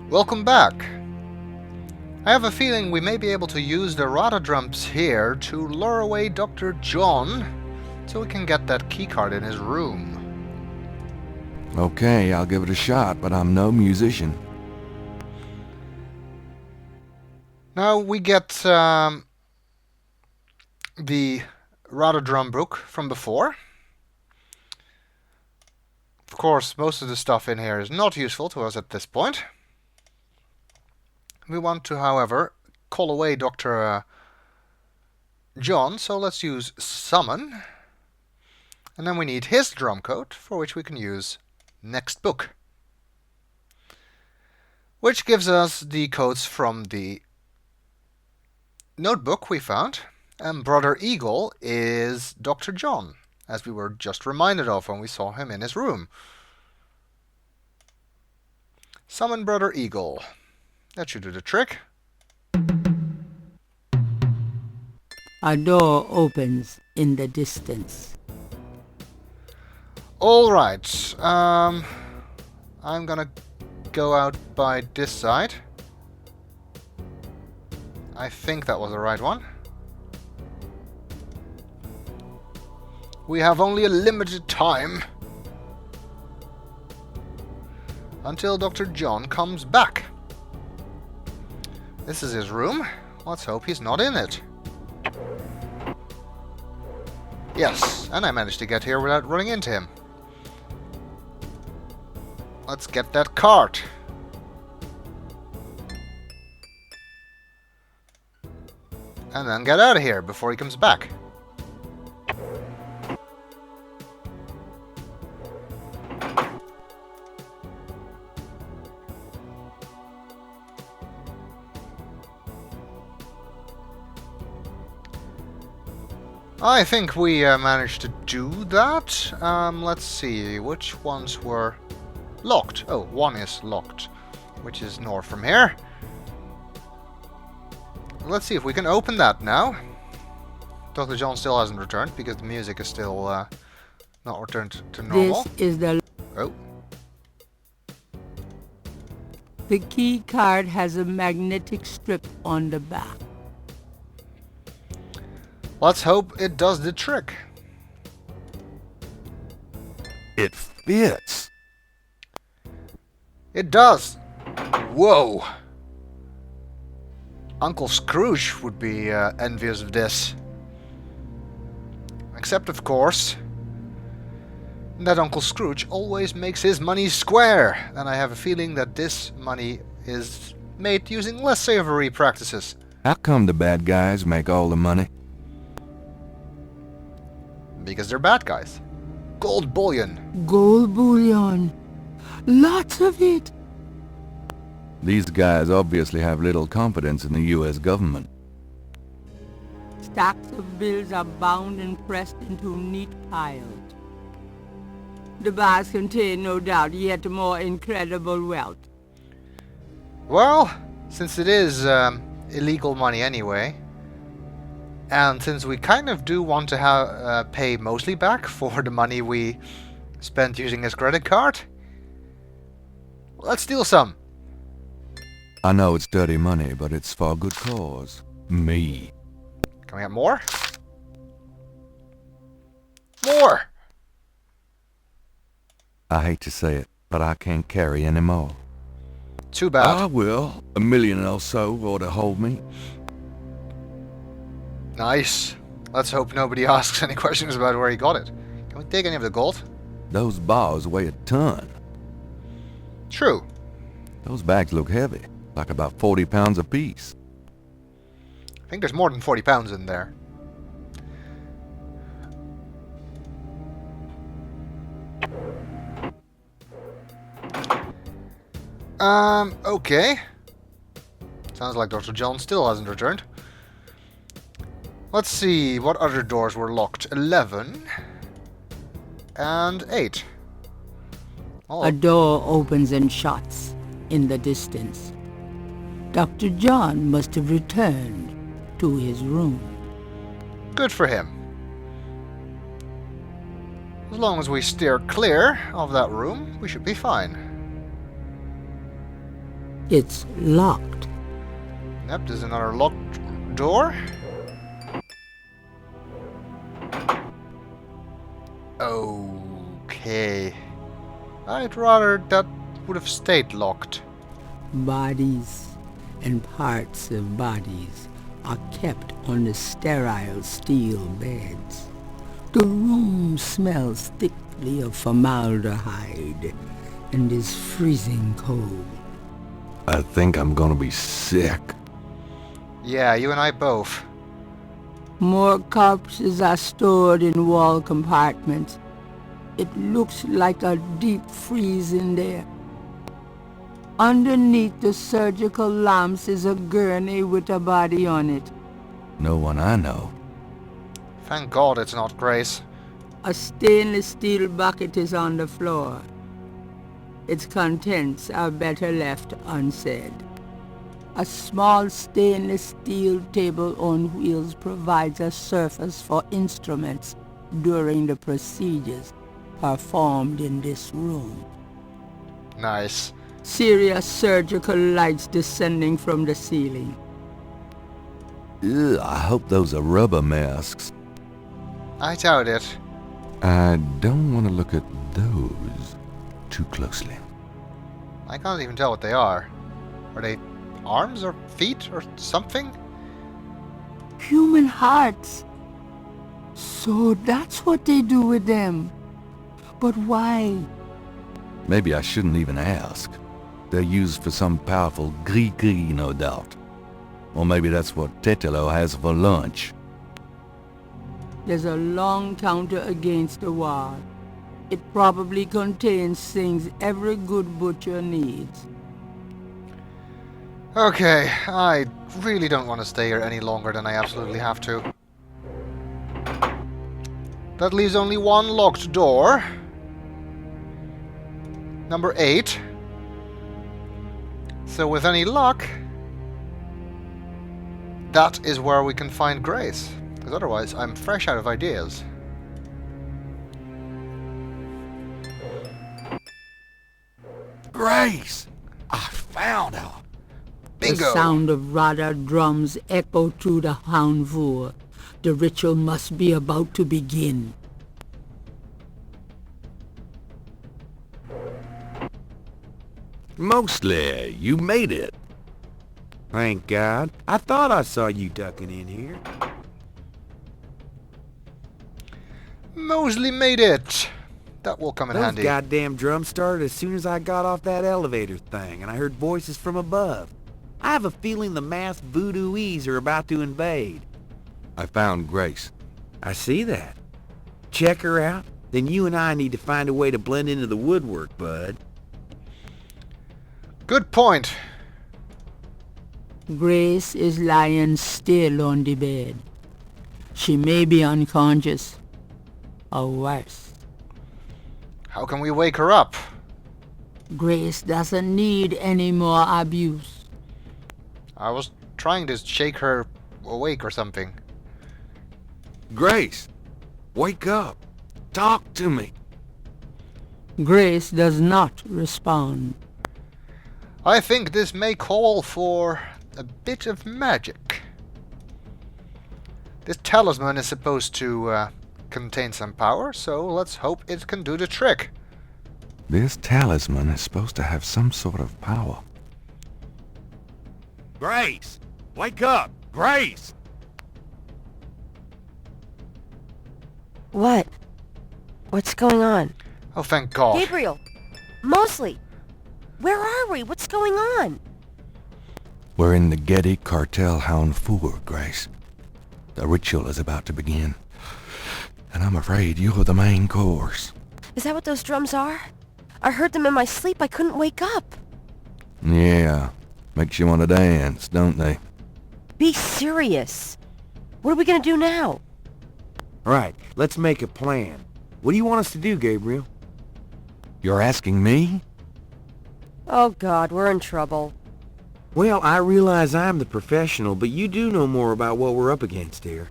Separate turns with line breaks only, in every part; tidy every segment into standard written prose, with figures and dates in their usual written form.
Welcome back. I have a feeling we may be able to use the Rada drums here to lure away Dr. John so we can get that keycard in his room.
Okay, I'll give it a shot, but I'm no musician.
Now we get the Rada drum book from before. Of course, most of the stuff in here is not useful to us at this point. We want to, however, call away Dr. John, so let's use summon. And then we need his drum code, for which we can use next book. Which gives us the codes from the notebook we found. And Brother Eagle is Dr. John, as we were just reminded of when we saw him in his room. Summon Brother Eagle. That should do the trick.
A door opens in the distance.
Alright, I'm gonna go out by this side. I think that was the right one. We have only a limited time until Dr. John comes back. This is his room. Let's hope he's not in it. Yes, and I managed to get here without running into him. Let's get that cart. And then get out of here before he comes back. I think we managed to do that. Let's see, which ones were locked? Oh, one is locked, which is north from here. Let's see if we can open that now. Dr. John still hasn't returned because the music is still not returned to normal.
This is the...
Oh.
The key card has a magnetic strip on the back.
Let's hope it does the trick.
It fits.
It does. Whoa. Uncle Scrooge would be envious of this. Except, of course, that Uncle Scrooge always makes his money square. And I have a feeling that this money is made using less savory practices.
How come the bad guys make all the money?
Because they're bad guys. Gold bullion.
Gold bullion. Lots of it.
These guys obviously have little confidence in the U.S. government.
Stacks of bills are bound and pressed into neat piles. The bars contain, no doubt, yet more incredible wealth.
Well, since it is illegal money anyway, and since we kind of do want to pay mostly back for the money we spent using his credit card, let's steal some.
I know it's dirty money, but it's for a good cause. Me.
Can we get more? More!
I hate to say it, but I can't carry any more.
Too bad.
I will. $1 million or so ought to hold me.
Nice. Let's hope nobody asks any questions about where he got it. Can we take any of the gold?
Those bars weigh a ton.
True.
Those bags look heavy, like about 40 pounds apiece.
I think there's more than 40 pounds in there. Okay. Sounds like Dr. John still hasn't returned. Let's see, what other doors were locked? 11 and 8. Oh.
A door opens and shuts in the distance. Dr. John must have returned to his room.
Good for him. As long as we steer clear of that room, we should be fine.
It's locked.
Yep, there's another locked door. Okay. I'd rather that would have stayed locked.
Bodies and parts of bodies are kept on the sterile steel beds. The room smells thickly of formaldehyde and is freezing cold.
I think I'm gonna be sick.
Yeah, you and I both.
More corpses are stored in wall compartments. It looks like a deep freeze in there. Underneath the surgical lamps is a gurney with a body on it.
No one I know.
Thank God it's not Grace.
A stainless steel bucket is on the floor. Its contents are better left unsaid. A small stainless steel table on wheels provides a surface for instruments during the procedures performed in this room.
Nice.
Serious surgical lights descending from the ceiling.
Ugh, I hope those are rubber masks.
I doubt it.
I don't want to look at those too closely.
I can't even tell what they are. Are they arms or feet or something?
Human hearts. So that's what they do with them. But why?
Maybe I shouldn't even ask. They're used for some powerful gris-gris, no doubt. Or maybe that's what Tetelo has for lunch.
There's a long counter against the wall. It probably contains things every good butcher needs.
Okay, I really don't want to stay here any longer than I absolutely have to. That leaves only one locked door. Number 8. So with any luck, that is where we can find Grace. Because otherwise, I'm fresh out of ideas.
Grace! I found her!
Bingo!
The sound of Radha drums echo through the Houndvoer. The ritual must be about to begin.
Mostly, you made it. Thank God. I thought I saw you ducking in here.
Mosley made it! That will come in
Those
handy.
goddamn drums started as soon as I got off that elevator thing, and I heard voices from above. I have a feeling the masked voodooese are about to invade.
I found Grace.
I see that. Check her out, then you and I need to find a way to blend into the woodwork, bud.
Good point.
Grace is lying still on the bed. She may be unconscious, or worse.
How can we wake her up?
Grace doesn't need any more abuse.
I was trying to shake her awake or something.
Grace! Wake up! Talk to me!
Grace does not respond.
I think this may call for a bit of magic. This talisman is supposed to contain some power, so let's hope it can do the trick.
This talisman is supposed to have some sort of power.
Grace! Wake up! Grace!
What? What's going on?
Oh, thank God.
Gabriel! Mosley! Where are we? What's going on?
We're in the Getty Cartel Houndvoer, Grace. The ritual is about to begin. And I'm afraid you're the main course.
Is that what those drums are? I heard them in my sleep. I couldn't wake up.
Yeah, makes you want to dance, don't they?
Be serious. What are we gonna do now?
Right, let's make a plan. What do you want us to do, Gabriel?
You're asking me?
Oh God, we're in trouble.
Well, I realize I'm the professional, but you do know more about what we're up against here.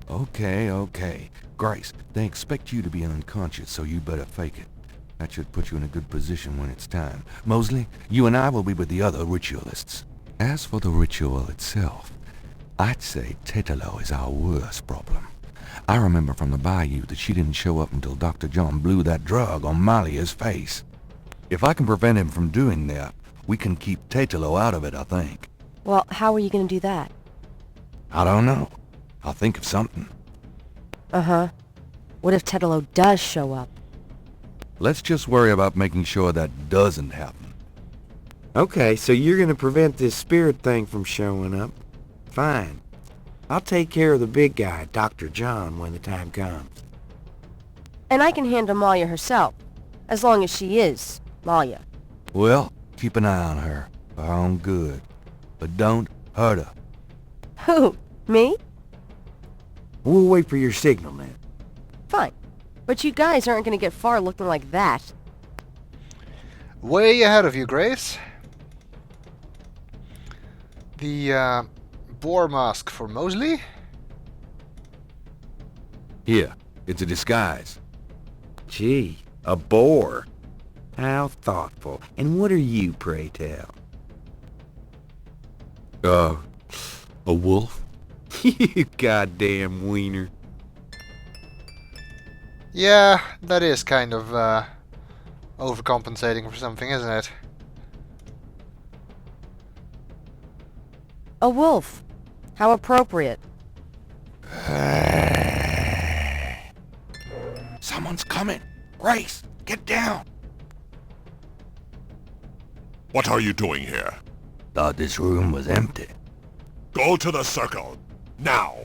Okay. Grace, they expect you to be unconscious, so you better fake it. That should put you in a good position when it's time. Mosley, you and I will be with the other ritualists. As for the ritual itself, I'd say Tetelo is our worst problem. I remember from the bayou that she didn't show up until Dr. John blew that drug on Malia's face. If I can prevent him from doing that, we can keep Tetelo out of it, I think.
Well, how are you gonna do that?
I don't know. I'll think of something.
Uh-huh. What if Tetelo does show up?
Let's just worry about making sure that doesn't happen.
Okay, so you're gonna prevent this spirit thing from showing up. Fine. I'll take care of the big guy, Dr. John, when the time comes.
And I can handle Malia herself, as long as she is Malia.
Well, keep an eye on her, for her own good. But don't hurt her.
Who? Me?
We'll wait for your signal then.
Fine. But you guys aren't gonna get far looking like that.
Way ahead of you, Grace. The boar mask for Mosley.
Here, it's a disguise.
Gee, a boar. How thoughtful. And what are you, pray tell?
A wolf?
You goddamn wiener.
Yeah, that is kind of overcompensating for something, isn't it?
A wolf. How appropriate.
Someone's coming. Grace, get down.
What are you doing here?
Thought this room was empty.
Go to the circle. Now!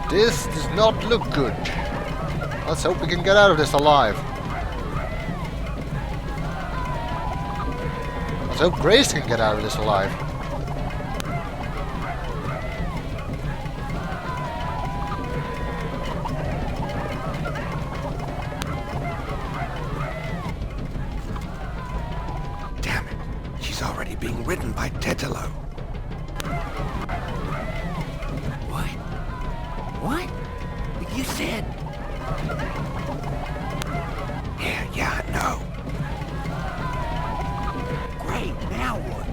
This does not look good. Let's hope we can get out of this alive. Let's hope Grace can get out of this alive.
Damn it. She's already being ridden by Tetelo.
What? You said...
Yeah, I know.
Great, now what?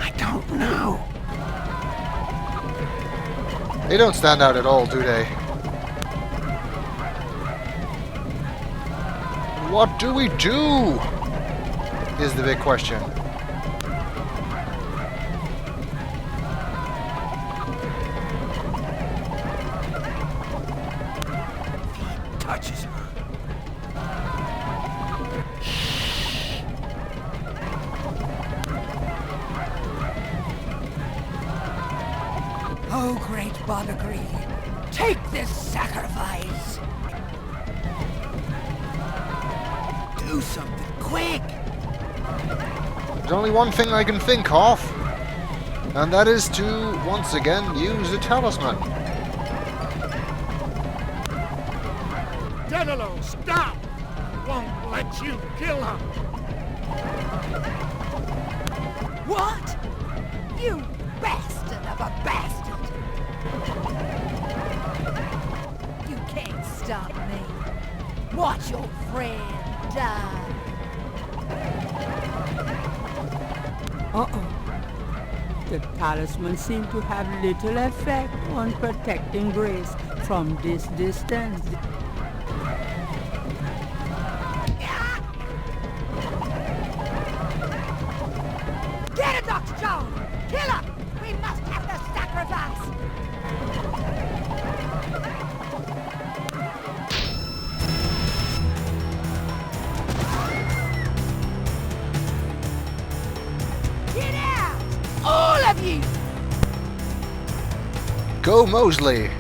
I don't know.
They don't stand out at all, do they? What do we do? Is the big question.
Touches her.
Oh, great Botagri, take this sacrifice. Do something quick.
There's only one thing I can think of, and that is to once again use the talisman.
Tetelo, stop! Won't let you kill her!
What? You bastard of a bastard! You can't stop me. Watch your friend die. Uh-oh. The talisman seemed to have little effect on protecting Grace from this distance. Get her, Dr. John! Kill her! We must have the sacrifice! Get out! All of you!
Go, Mosley!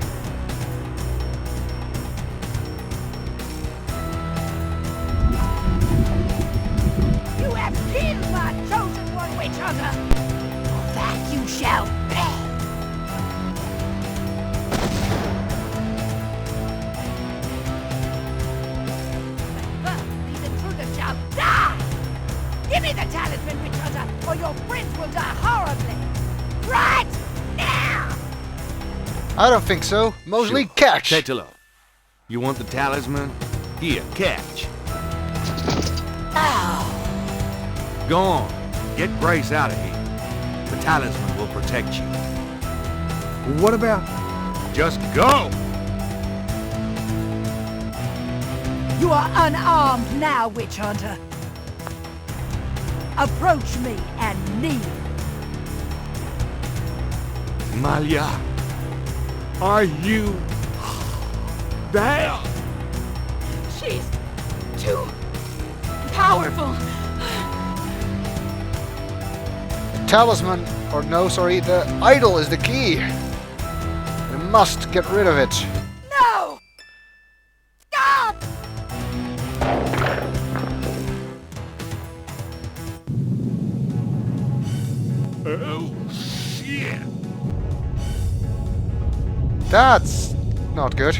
You have killed my chosen one, witch hunter! For that you shall pay! But these intruders shall die! Give me the talisman, witch hunter, or your friends will die horribly! Right now!
I don't think so. Mosley, catch!
Tetelo, you want the talisman? Here, catch. Go on. Get Grace out of here. The talisman will protect you.
What about...
Just go!
You are unarmed now, witch hunter. Approach me and kneel.
Malia, are you there?
She's too powerful.
The talisman, or no, sorry, the idol is the key. We must get rid of it.
No! Stop!
Oh, shit.
That's not good.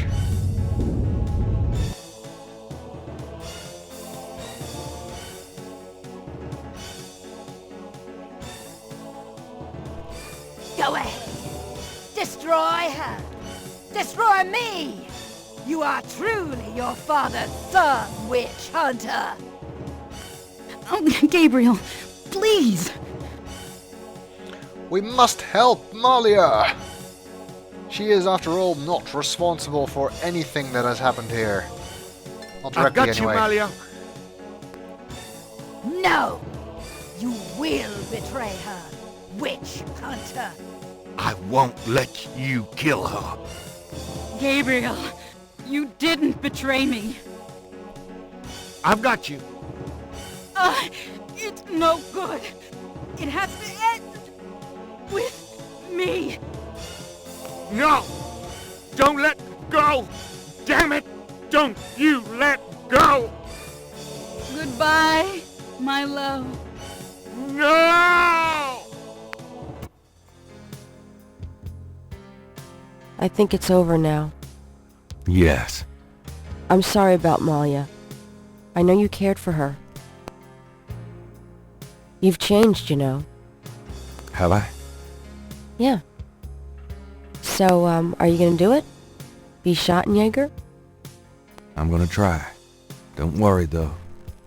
Go ahead. Destroy her. Destroy me. You are truly your father's son, witch hunter.
Oh, Gabriel, please!
We must help Malia! She is, after all, not responsible for anything that has happened here. Not
I've
directly,
got you,
anyway.
Malia.
No! You will betray her, witch hunter.
I won't let you kill her.
Gabriel, you didn't betray me.
I've got you.
It's no good. It has to end with me.
No! Don't let go! Damn it! Don't you let go!
Goodbye, my love.
No!
I think it's over now.
Yes.
I'm sorry about Malia. I know you cared for her. You've changed, you know.
Have I?
Yeah. So, are you gonna do it? Be Schottenjäger?
I'm gonna try. Don't worry, though.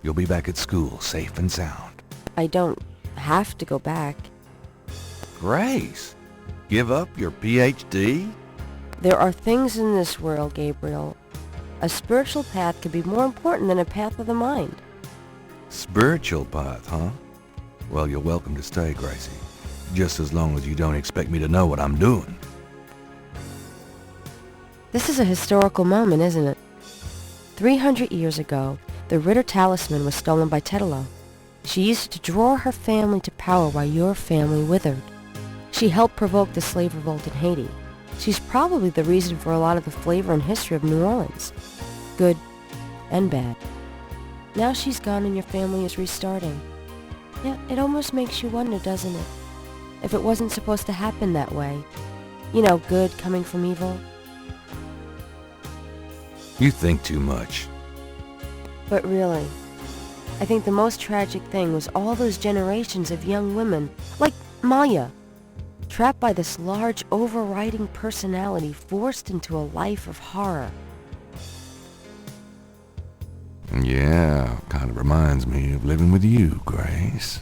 You'll be back at school, safe and sound.
I don't have to go back.
Grace, give up your PhD?
There are things in this world, Gabriel. A spiritual path could be more important than a path of the mind.
Spiritual path, huh? Well, you're welcome to stay, Gracie. Just as long as you don't expect me to know what I'm doing.
This is a historical moment, isn't it? 300 years ago, the Ritter talisman was stolen by Tetelo. She used it to draw her family to power while your family withered. She helped provoke the slave revolt in Haiti. She's probably the reason for a lot of the flavor and history of New Orleans. Good and bad. Now she's gone and your family is restarting. Yeah, it almost makes you wonder, doesn't it? If it wasn't supposed to happen that way. You know, good coming from evil.
You think too much.
But really, I think the most tragic thing was all those generations of young women, like Maya, trapped by this large overriding personality forced into a life of horror.
Yeah, kind of reminds me of living with you, Grace.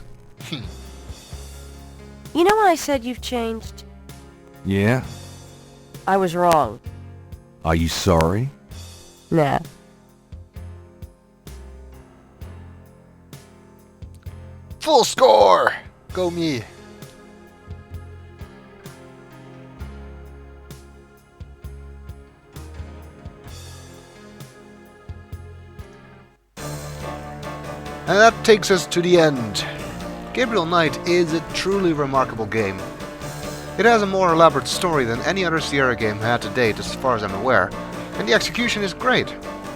You know when I said you've changed?
Yeah?
I was wrong.
Are you sorry?
Nah.
Full score! Go me. And that takes us to the end. Gabriel Knight is a truly remarkable game. It has a more elaborate story than any other Sierra game had to date, as far as I'm aware, and the execution is great.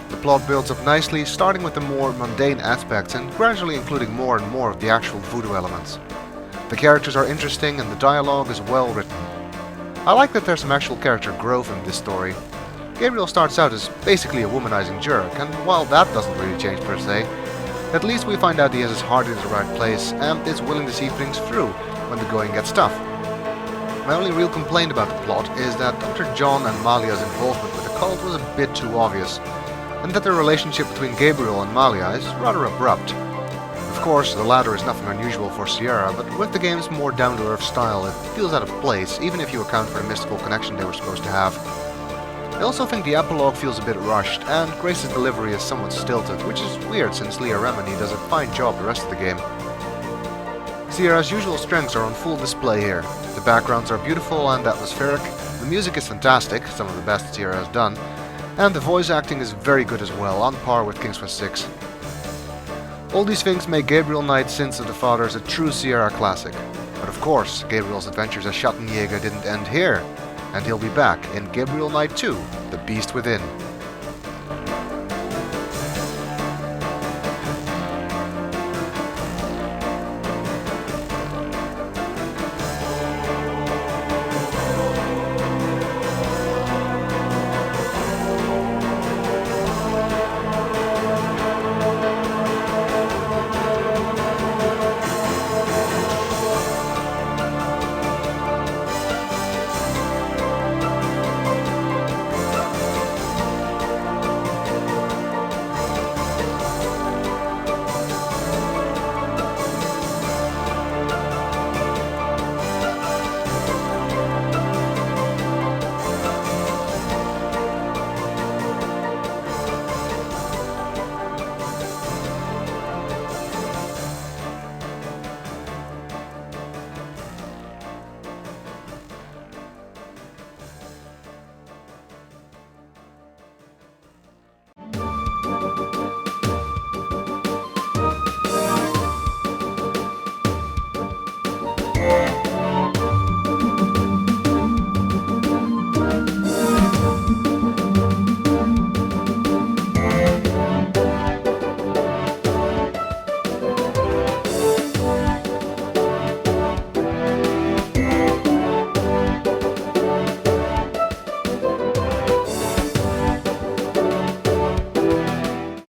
The plot builds up nicely, starting with the more mundane aspects and gradually including more and more of the actual voodoo elements. The characters are interesting and the dialogue is well written. I like that there's some actual character growth in this story. Gabriel starts out as basically a womanizing jerk, and while that doesn't really change per se, at least we find out he has his heart in the right place and is willing to see things through when the going gets tough. My only real complaint about the plot is that Dr. John and Malia's involvement with the cult was a bit too obvious, and that the relationship between Gabriel and Malia is rather abrupt. Of course, the latter is nothing unusual for Sierra, but with the game's more down-to-earth style, it feels out of place, even if you account for the mystical connection they were supposed to have. I also think the epilogue feels a bit rushed, and Grace's delivery is somewhat stilted, which is weird since Leah Remini does a fine job the rest of the game. Sierra's usual strengths are on full display here. The backgrounds are beautiful and atmospheric, the music is fantastic, some of the best Sierra has done, and the voice acting is very good as well, on par with King's Quest VI. All these things make Gabriel Knight Sins of the Fathers a true Sierra classic. But of course, Gabriel's adventures as Schattenjäger didn't end here, and he'll be back in Gabriel Knight 2, The Beast Within.